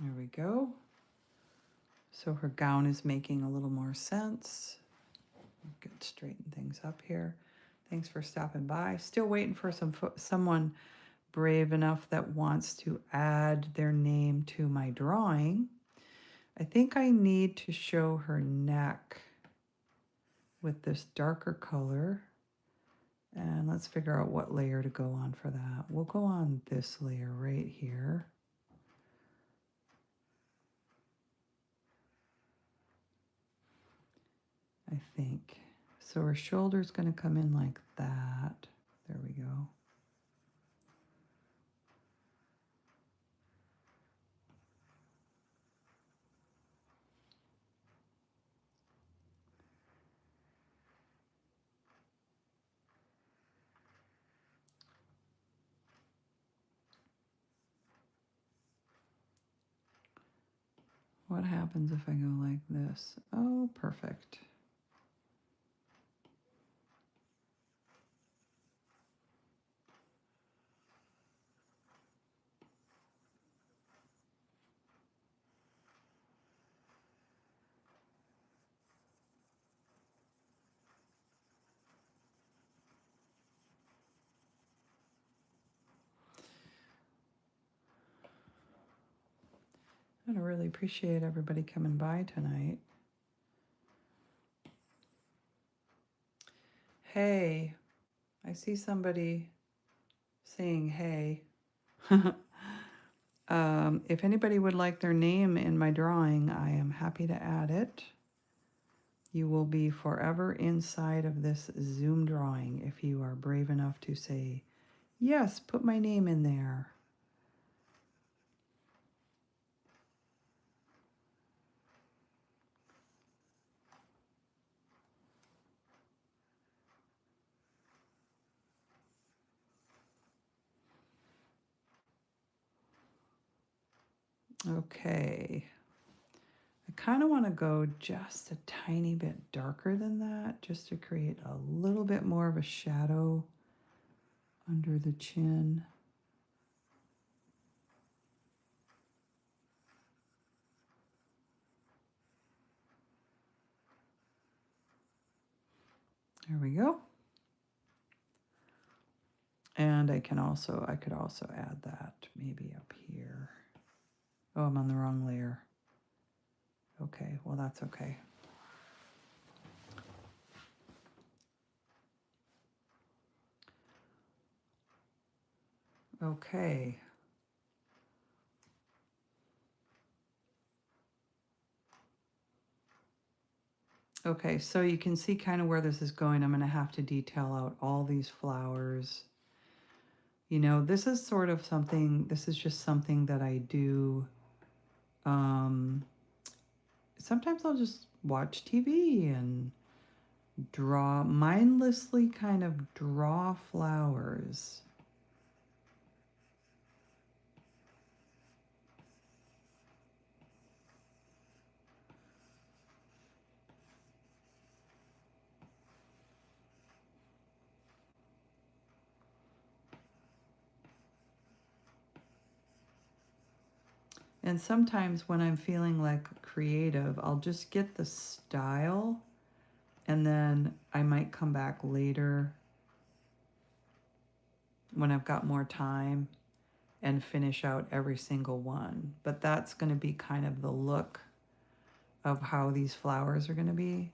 There we go. So her gown is making a little more sense. Good, straighten things up here. Thanks for stopping by. Still waiting for someone brave enough that wants to add their name to my drawing. I think I need to show her neck with this darker color. And let's figure out what layer to go on for that. We'll go on this layer right here. I think. So her shoulder's going to come in like that. There we go. What happens if I go like this? Oh, perfect. I really appreciate everybody coming by tonight. Hey, I see somebody saying hey. If anybody would like their name in my drawing, I am happy to add it. You will be forever inside of this Zoom drawing if you are brave enough to say, yes, put my name in there. Okay. I kind of want to go just a tiny bit darker than that, just to create a little bit more of a shadow under the chin. There we go. And I could also add that maybe up here. Oh, I'm on the wrong layer. Okay, well, that's okay. Okay. Okay, so you can see kind of where this is going. I'm going to have to detail out all these flowers. You know, this is sort of something, this is just something that I do. Sometimes I'll just watch TV and mindlessly kind of draw flowers. And sometimes when I'm feeling like creative, I'll just get the style and then I might come back later when I've got more time and finish out every single one. But that's going to be kind of the look of how these flowers are going to be.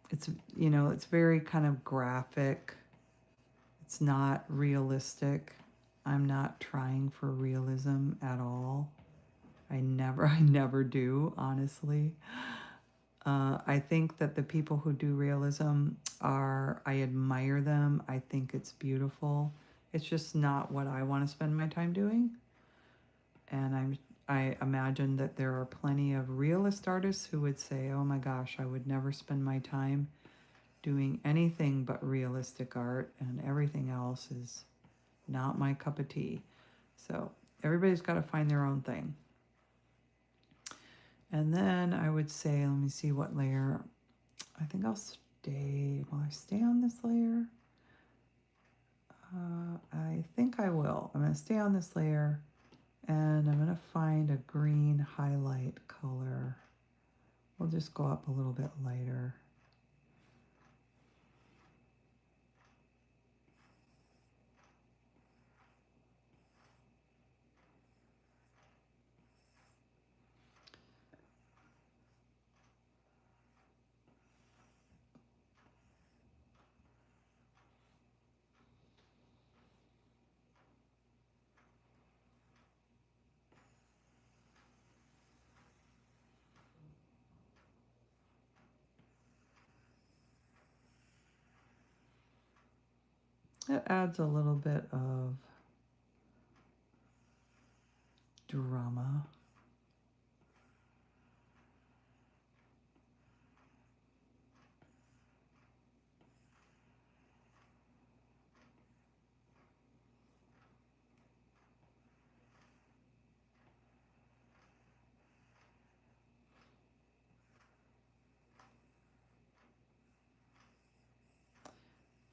It's, you know, it's very kind of graphic. It's not realistic. I'm not trying for realism at all. I never do, honestly. I think that the people who do realism I admire them. I think it's beautiful. It's just not what I want to spend my time doing. And I imagine that there are plenty of realist artists who would say, oh my gosh, I would never spend my time doing anything but realistic art, and everything else is not my cup of tea. So everybody's got to find their own thing. And then I would say, let me see what layer. I think I'll stay, will I stay on this layer? I think I will. I'm going to stay on this layer, and I'm going to find a green highlight color. We'll just go up a little bit lighter. It adds a little bit of drama.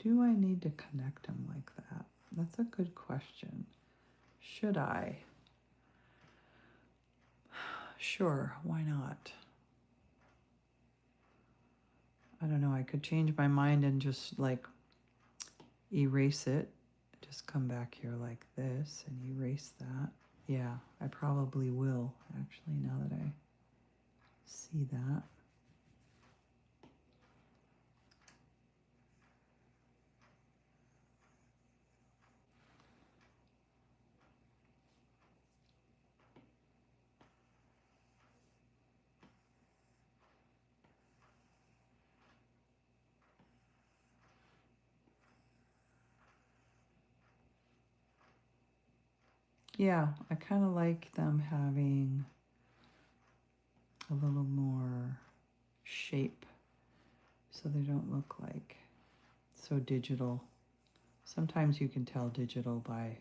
Do I need to connect them like that? That's a good question. Should I? Sure, why not? I don't know, I could change my mind and just like erase it. Just come back here like this and erase that. Yeah, I probably will, actually, now that I see that. Yeah, I kind of like them having a little more shape so they don't look like so digital. Sometimes you can tell digital by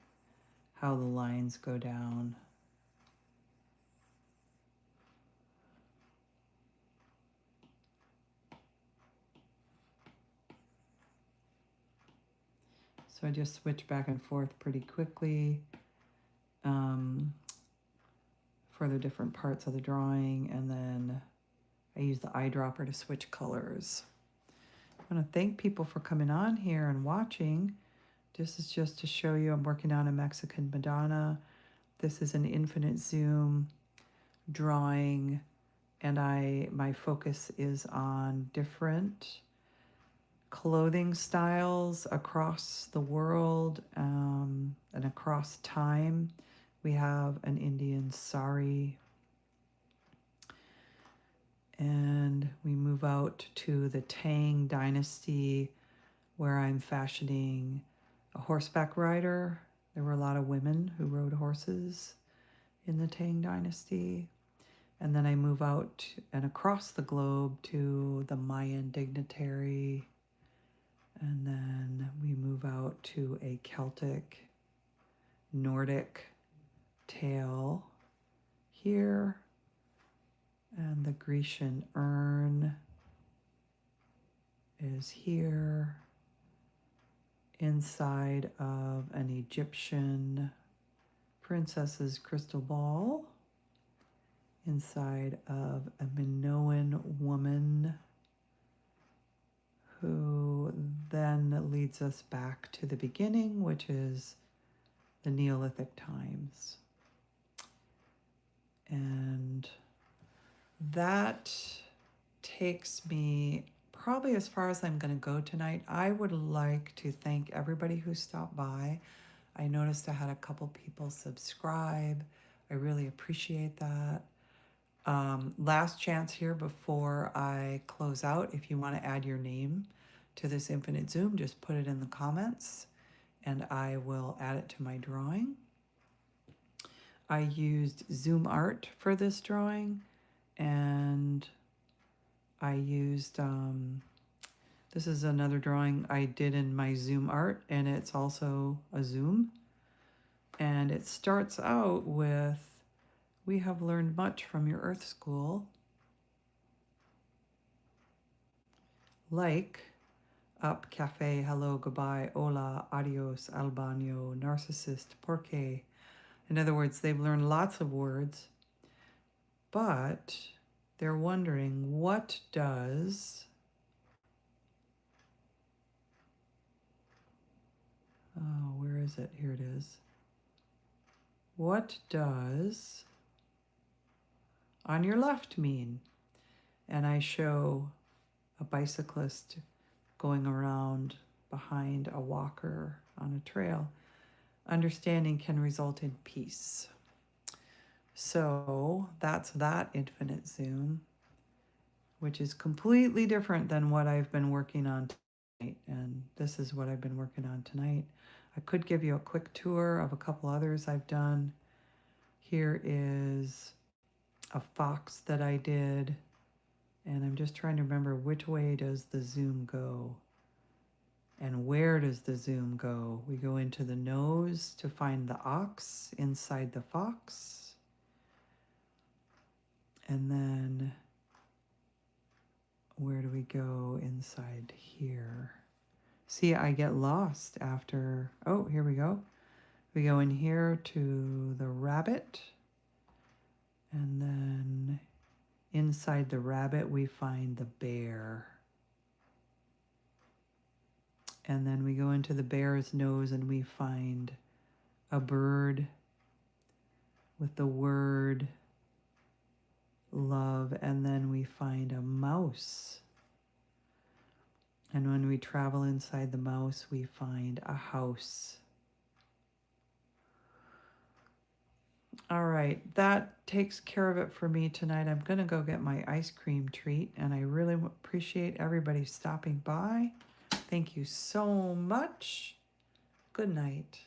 how the lines go down. So I just switch back and forth pretty quickly for the different parts of the drawing, and then I use the eyedropper to switch colors. I want to thank people for coming on here and watching. This is just to show you I'm working on a Mexican Madonna. This is an infinite zoom drawing, and my focus is on different clothing styles across the world and across time. We have an Indian sari, and we move out to the Tang dynasty, where I'm fashioning a horseback rider. There were a lot of women who rode horses in the Tang dynasty. And then I move out and across the globe to the Mayan dignitary. And then we move out to a Celtic, Nordic tale here. And the Grecian urn is here, inside of an Egyptian princess's crystal ball, inside of a Minoan woman, who then leads us back to the beginning, which is the Neolithic times. And that takes me probably as far as I'm going to go tonight. I would like to thank everybody who stopped by. I noticed I had a couple people subscribe. I really appreciate that. Last chance here before I close out. If you want to add your name to this infinite zoom, just put it in the comments and I will add it to my drawing. I used Zoom Art for this drawing, and I used the This is another drawing I did in my Zoom art, and it's also a Zoom. And it starts out with, "We have learned much from your Earth School, like up, cafe, hello, goodbye, hola, adios, al baño, narcissist, porque." In other words, they've learned lots of words, but they're wondering, what does, oh, where is it? Here it is. What does on your left mean? And I show a bicyclist going around behind a walker on a trail. Understanding can result in peace. So that's that infinite Zoom, which is completely different than what I've been working on tonight. And this is what I've been working on tonight. I could give you a quick tour of a couple others I've done. Here is a fox that I did, and I'm just trying to remember which way does the Zoom go and where does the Zoom go. We go into the nose to find the ox inside the fox, and then where do we go inside here? See, I get lost after, oh, here we go. We go in here to the rabbit, and then inside the rabbit we find the bear. And then we go into the bear's nose and we find a bird with the word love, and then we find a mouse. And when we travel inside the mouse, we find a house. All right, that takes care of it for me tonight. I'm going to go get my ice cream treat, and I really appreciate everybody stopping by. Thank you so much. Good night.